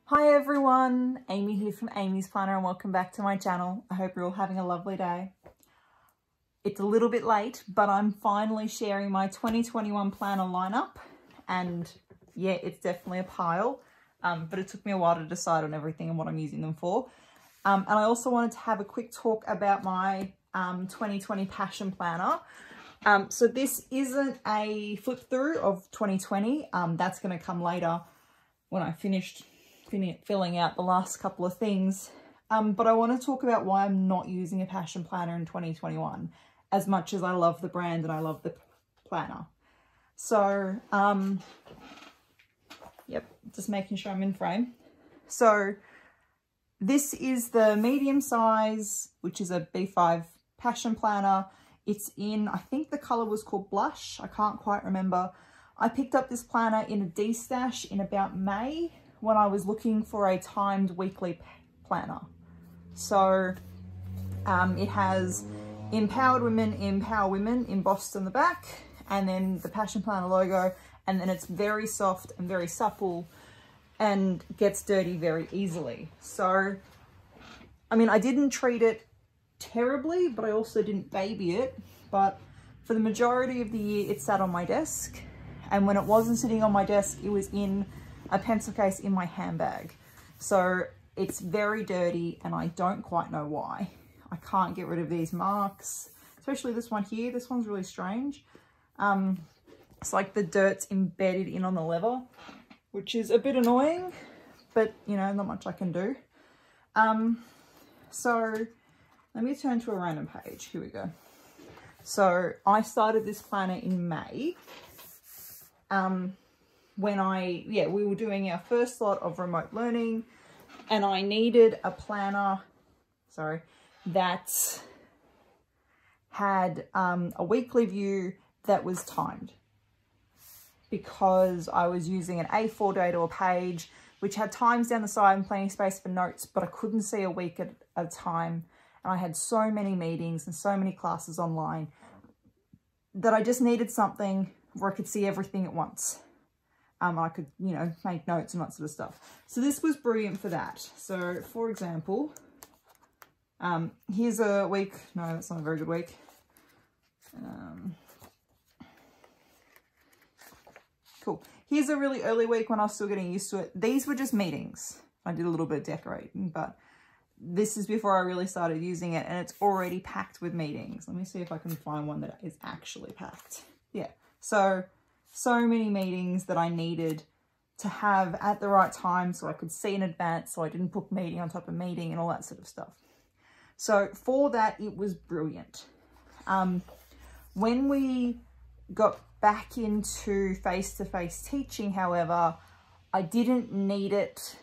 Hi everyone, Amy here from Amy's Planner and welcome back to my channel. I hope you're all having a lovely day. It's a little bit late, but I'm finally sharing my 2021 planner lineup and yeah, it's definitely a pile, but it took me a while to decide on everything and what I'm using them for. And I also wanted to have a quick talk about my 2020 Passion Planner. So this isn't a flip through of 2020, that's going to come later when I finished filling out the last couple of things, but I want to talk about why I'm not using a Passion Planner in 2021 as much as I love the brand and I love the planner. So yep, just making sure I'm in frame. So this is the medium size, which is a B5 Passion Planner. It's in, I think the color was called Blush, I can't quite remember. I picked up this planner in a D-stash in about May when I was looking for a timed weekly planner. So it has Empowered Women, Empower Women embossed on the back, and then the Passion Planner logo, and then it's very soft and very supple and gets dirty very easily. So, I mean, I didn't treat it terribly, but I also didn't baby it. But for the majority of the year, it sat on my desk. And when it wasn't sitting on my desk, it was in a pencil case in my handbag. So it's very dirty and I don't quite know why. I can't get rid of these marks, especially this one here. This one's really strange. It's like the dirt's embedded in on the leather, which is a bit annoying, but you know, not much I can do. So let me turn to a random page. Here we go. So I started this planner in May. When we were doing our first lot of remote learning and I needed a planner, that had a weekly view that was timed, because I was using an A4 date or a page, which had times down the side and plenty of space for notes, but I couldn't see a week at a time. And I had so many meetings and so many classes online that I just needed something where I could see everything at once. I could, you know, make notes and that sort of stuff. So this was brilliant for that. So for example, here's a week. No, that's not a very good week. Cool. Here's a really early week when I was still getting used to it. These were just meetings. I did a little bit of decorating, but this is before I really started using it and it's already packed with meetings. Let me see if I can find one that is actually packed. Yeah. So many meetings that I needed to have at the right time so I could see in advance, so I didn't book meeting on top of meeting and all that sort of stuff. So for that, it was brilliant. When we got back into face-to-face teaching, however, I didn't need it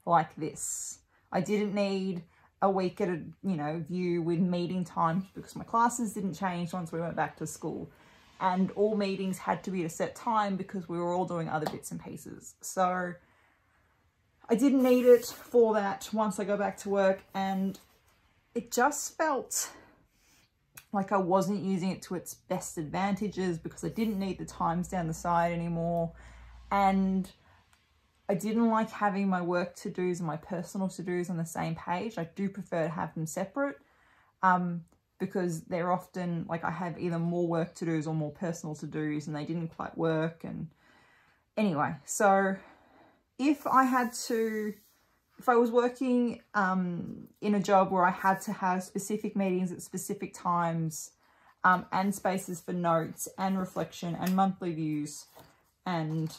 like this. I didn't need a week at a, view with meeting times because my classes didn't change once we went back to school. And all meetings had to be at a set time because we were all doing other bits and pieces. So I didn't need it for that once I go back to work, and it just felt like I wasn't using it to its best advantages because I didn't need the times down the side anymore. And I didn't like having my work to-dos and my personal to-dos on the same page. I do prefer to have them separate. Because they're often, like, I have either more work to-dos or more personal to-dos and they didn't quite work. And anyway, so if I was working in a job where I had to have specific meetings at specific times and spaces for notes and reflection and monthly views and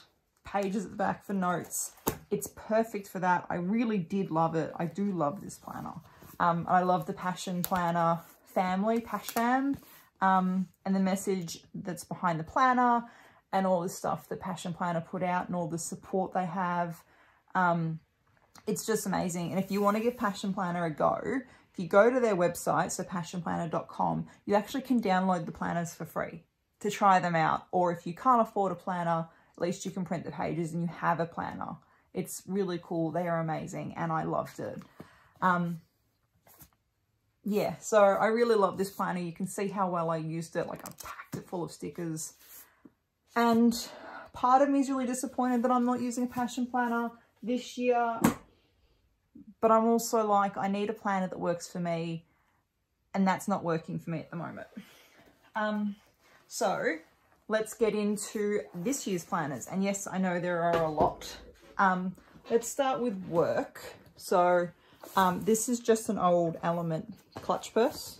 pages at the back for notes, it's perfect for that. I really did love it. I do love this planner. I love the Passion Planner family, PashFam, and the message that's behind the planner and all the stuff that Passion Planner put out and all the support they have. It's just amazing. And if you want to give Passion Planner a go, if you go to their website, so passionplanner.com, you actually can download the planners for free to try them out. Or if you can't afford a planner, at least you can print the pages and you have a planner. It's really cool. They are amazing and I loved it. Yeah, so I really love this planner. You can see how well I used it. Like, I packed it full of stickers. And part of me is really disappointed that I'm not using a Passion Planner this year, but I'm also like, I need a planner that works for me, and that's not working for me at the moment. So let's get into this year's planners. And yes, I know there are a lot. Let's start with work. So this is just an old Element clutch purse,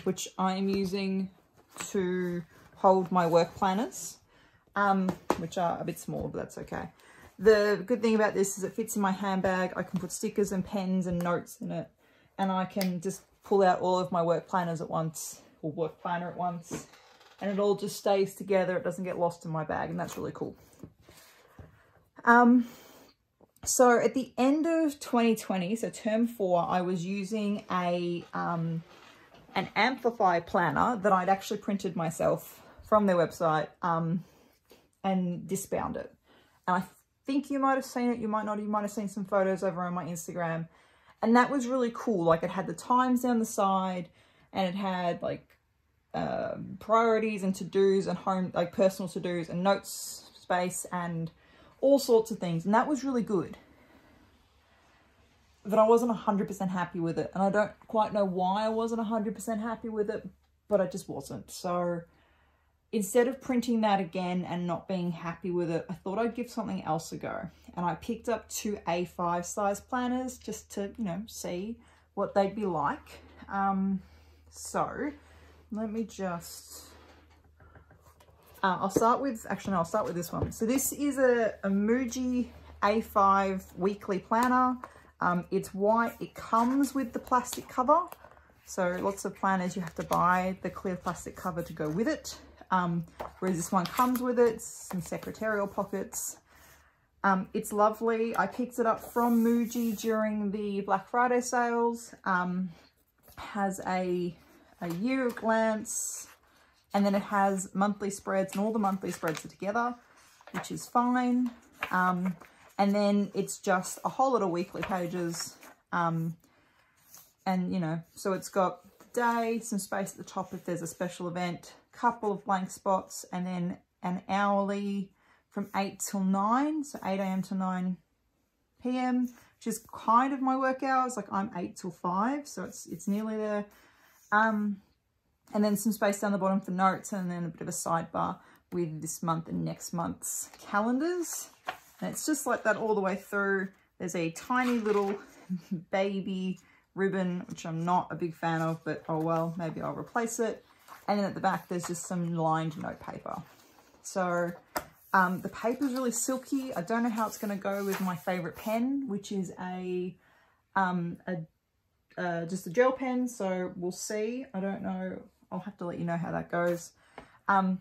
which I'm using to hold my work planners, which are a bit small, but that's okay. The good thing about this is it fits in my handbag. I can put stickers and pens and notes in it, and I can just pull out all of my work planners at once, or work planner at once, and it all just stays together. It doesn't get lost in my bag, and that's really cool. So at the end of 2020, so term 4, I was using an Amplify planner that I'd actually printed myself from their website, and disbound it. And I think you might have seen it, you might not, you might have seen some photos over on my Instagram. And that was really cool. Like, it had the times down the side, and it had like priorities and to-dos and home, like personal to-dos and notes space and all sorts of things. And that was really good. But I wasn't 100% happy with it. And I don't quite know why I wasn't 100% happy with it, but I just wasn't. So instead of printing that again and not being happy with it, I thought I'd give something else a go. And I picked up 2 A5 size planners just to, you know, see what they'd be like. So let me just, I'll start with this one. So this is a Muji A5 weekly planner. It's white. It comes with the plastic cover. So lots of planners, you have to buy the clear plastic cover to go with it. Whereas this one comes with it, some secretarial pockets. It's lovely. I picked it up from Muji during the Black Friday sales. Has a year glance, and then it has monthly spreads, and all the monthly spreads are together, which is fine. And then it's just a whole lot of weekly pages. And, you know, so it's got the day, some space at the top if there's a special event, couple of blank spots, and then an hourly from 8 till 9, so 8 a.m. to 9 p.m, which is kind of my work hours. Like, I'm 8 till 5, so it's nearly there. And then some space down the bottom for notes, and then a bit of a sidebar with this month and next month's calendars. And it's just like that all the way through. There's a tiny little baby ribbon, which I'm not a big fan of, but oh well, maybe I'll replace it. And then at the back, there's just some lined note paper. So the paper's really silky. I don't know how it's going to go with my favorite pen, which is just a gel pen. So we'll see. I don't know. I'll have to let you know how that goes. And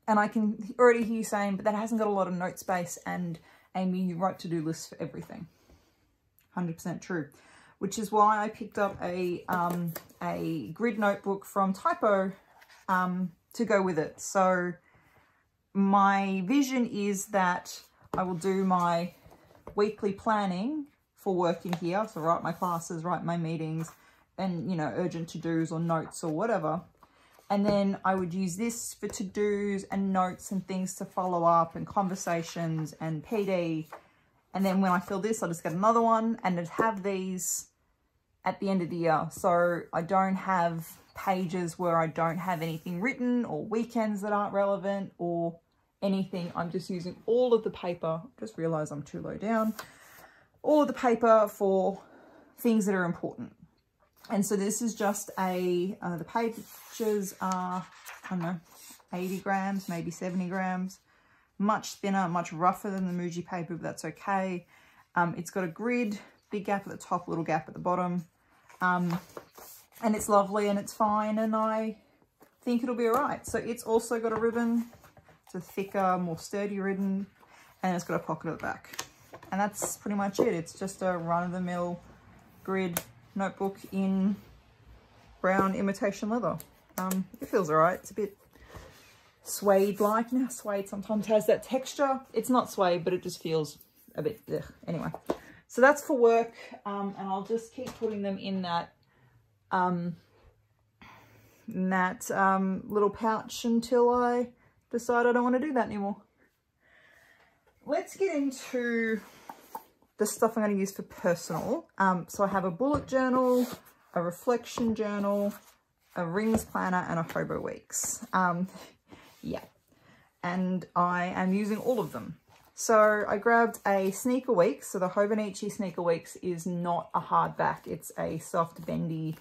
I can already hear you saying, but that hasn't got a lot of note space. And Amy, you write to-do lists for everything. 100% true. Which is why I picked up a grid notebook from Typo to go with it. So my vision is that I will do my weekly planning for work in here. So write my classes, write my meetings, and, you know, urgent to-dos or notes or whatever. And then I would use this for to-dos and notes and things to follow up and conversations and PD. And then when I fill this, I'll just get another one and just have these at the end of the year. So I don't have pages where I don't have anything written, or weekends that aren't relevant or anything. I'm just using all of the paper. Just realized I'm too low down. All of the paper for things that are important. And so this is just the pages are, I don't know, 80 grams, maybe 70 grams. Much thinner, much rougher than the Muji paper, but that's okay. It's got a grid, big gap at the top, little gap at the bottom. And it's lovely and it's fine, and I think it'll be all right. So it's also got a ribbon. It's a thicker, more sturdy ribbon, and it's got a pocket at the back. And that's pretty much it. It's just a run-of-the-mill grid notebook in brown imitation leather. It feels all right. It's a bit suede-like. Now, suede sometimes has that texture. It's not suede, but it just feels a bit, ugh. Anyway. So that's for work, and I'll just keep putting them in that little pouch until I decide I don't want to do that anymore. Let's get into the stuff I'm going to use for personal. So I have a bullet journal, a reflection journal, a rings planner, and a hobo weeks. Yeah, and I am using all of them. So I grabbed a sneaker week. So the Hobonichi sneaker weeks is not a hardback. It's a soft bendy,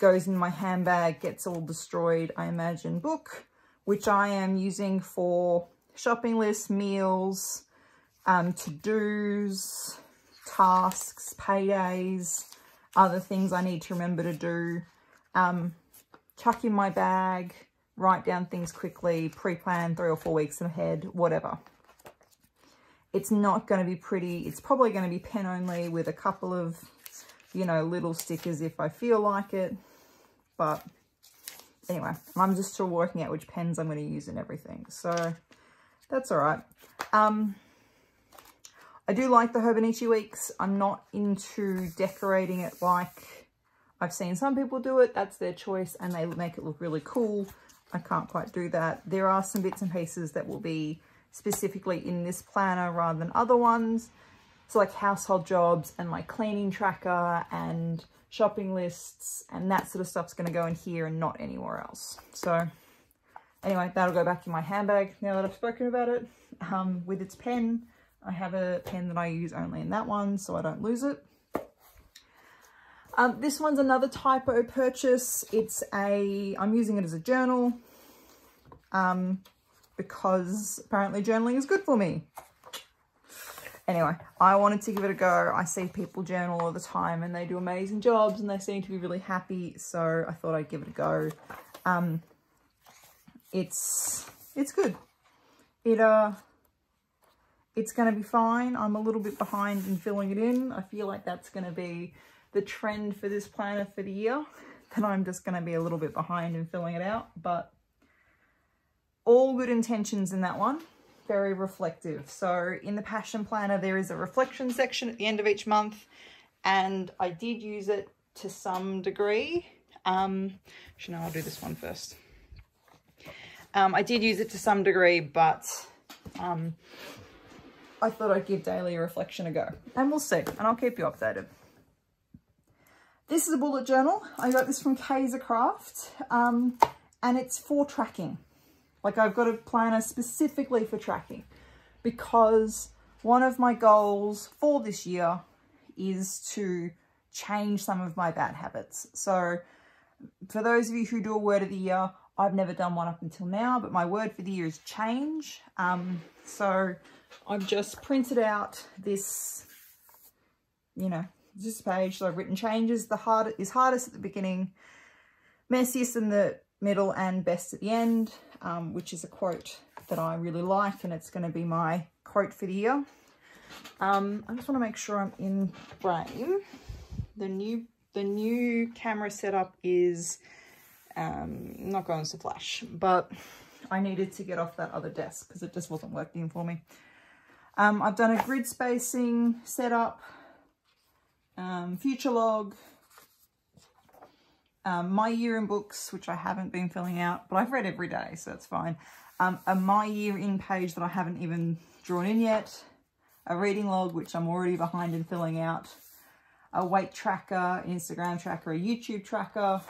goes in my handbag, gets all destroyed, I imagine, book, which I am using for shopping lists, meals, to-dos, tasks, paydays, other things I need to remember to do, chuck in my bag, write down things quickly, pre-plan 3 or 4 weeks ahead, whatever. It's not going to be pretty. It's probably going to be pen only with a couple of, you know, little stickers if I feel like it. But anyway, I'm just still working out which pens I'm going to use and everything. So that's all right. I do like the Hobonichi weeks. I'm not into decorating it like I've seen some people do it. That's their choice and they make it look really cool. I can't quite do that. There are some bits and pieces that will be specifically in this planner rather than other ones. So like household jobs and my cleaning tracker and shopping lists and that sort of stuff's going to go in here and not anywhere else. So anyway, that'll go back in my handbag now that I've spoken about it. With its pen, I have a pen that I use only in that one so I don't lose it. This one's another typo purchase. I'm using it as a journal because apparently journaling is good for me. Anyway, I wanted to give it a go. I see people journal all the time and they do amazing jobs and they seem to be really happy. So I thought I'd give it a go. It's good. It's going to be fine. I'm a little bit behind in filling it in. I feel like that's going to be the trend for this planner for the year. Then I'm just going to be a little bit behind in filling it out. But all good intentions in that one. Very reflective. So in the passion planner, there is a reflection section at the end of each month. And I did use it to some degree. Actually, no, I'll do this one first. I did use it to some degree, but I thought I'd give daily reflection a go. And we'll see. And I'll keep you updated. This is a bullet journal. I got this from Kaiser Craft. And it's for tracking. Like I've got a planner specifically for tracking because one of my goals for this year is to change some of my bad habits. So for those of you who do a word of the year, I've never done one up until now, but my word for the year is change. So I've just printed out this, you know, this page. So I've written changes. The hardest at the beginning, messiest in the middle and best at the end, which is a quote that I really like and it's going to be my quote for the year. I just want to make sure I'm in frame. The new camera setup is not going to flash, but I needed to get off that other desk because it just wasn't working for me. I've done a grid spacing setup, future log, my year in books, which I haven't been filling out, but I've read every day, so that's fine. A my year in page that I haven't even drawn in yet. A reading log, which I'm already behind in filling out. A weight tracker, Instagram tracker, a YouTube tracker.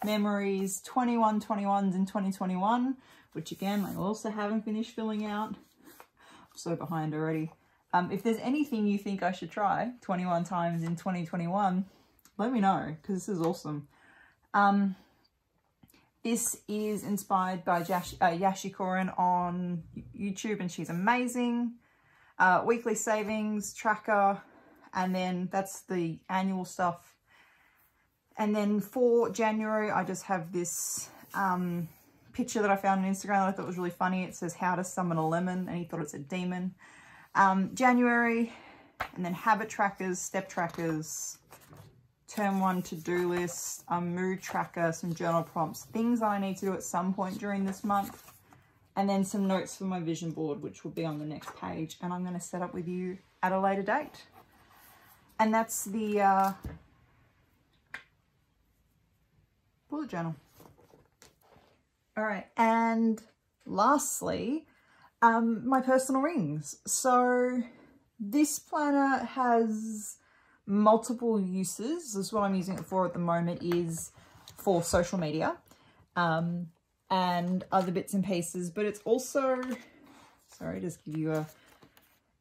Memories, 21 21s in 2021, which again, I also haven't finished filling out. I'm so behind already. If there's anything you think I should try 21 times in 2021, let me know, because this is awesome. This is inspired by Yashi Koren on YouTube, and she's amazing. Weekly savings tracker, and then that's the annual stuff. And then for January, I just have this picture that I found on Instagram that I thought was really funny. It says, how to summon a lemon, and he thought it's a demon. January, and then habit trackers, step trackers, term 1 to-do list, a mood tracker, some journal prompts, things that I need to do at some point during this month, and then some notes for my vision board, which will be on the next page, and I'm going to set up with you at a later date. And that's the bullet journal. All right, and lastly, my personal rings. So This planner has multiple uses. This is what I'm using it for at the moment, is for social media and other bits and pieces, but it's also, sorry, just give you a,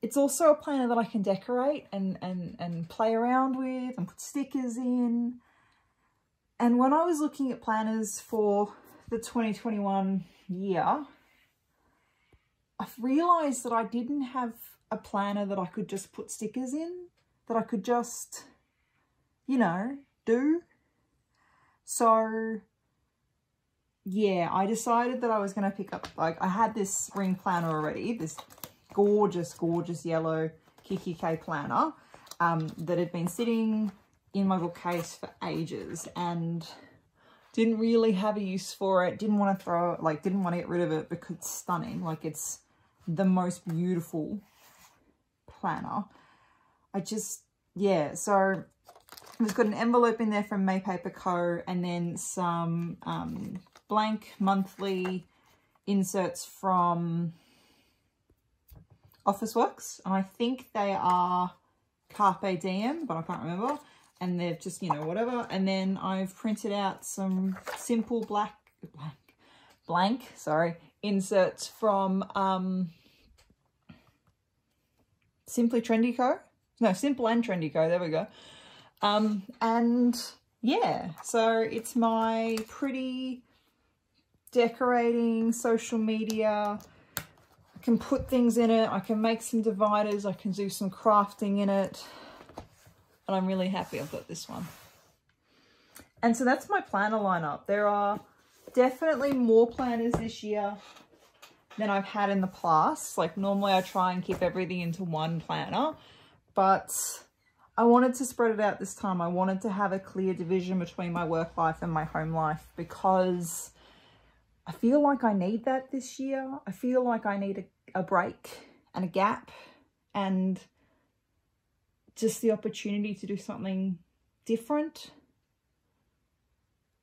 it's also a planner that I can decorate and play around with and put stickers in. And when I was looking at planners for the 2021 year, I've realised that I didn't have a planner that I could just put stickers in, that I could just, you know, do. So yeah, I decided that I was going to pick up, like, I had this spring planner already, this gorgeous, gorgeous yellow Kiki K planner that had been sitting in my bookcase for ages and didn't really have a use for it. Didn't want to throw it, like, didn't want to get rid of it because it's stunning. Like, it's the most beautiful planner. I just, yeah, so it's got an envelope in there from May Paper Co. and then some blank monthly inserts from Officeworks. And I think they are Carpe Diem, but I can't remember. And they're just, you know, whatever. And then I've printed out some simple blank inserts from Simply Trendy Co. No, Simple and Trendy Co. There we go. And yeah, so it's my pretty decorating social media. I can put things in it. I can make some dividers. I can do some crafting in it. And I'm really happy I've got this one. And so that's my planner lineup. There are definitely more planners this year than I've had in the past. Like, normally I try and keep everything into one planner, but I wanted to spread it out this time. I wanted to have a clear division between my work life and my home life because I feel like I need that this year. I feel like I need a break and a gap and just the opportunity to do something different.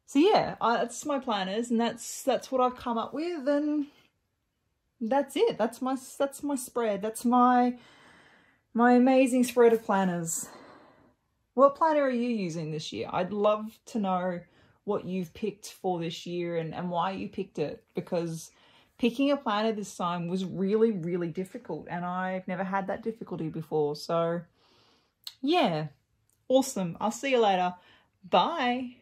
So yeah, that's my planners, and that's what I've come up with, and that's it. That's my spread. That's my amazing spread of planners. What planner are you using this year? I'd love to know what you've picked for this year and why you picked it, because picking a planner this time was really, really difficult, and I've never had that difficulty before. So yeah, awesome. I'll see you later. Bye.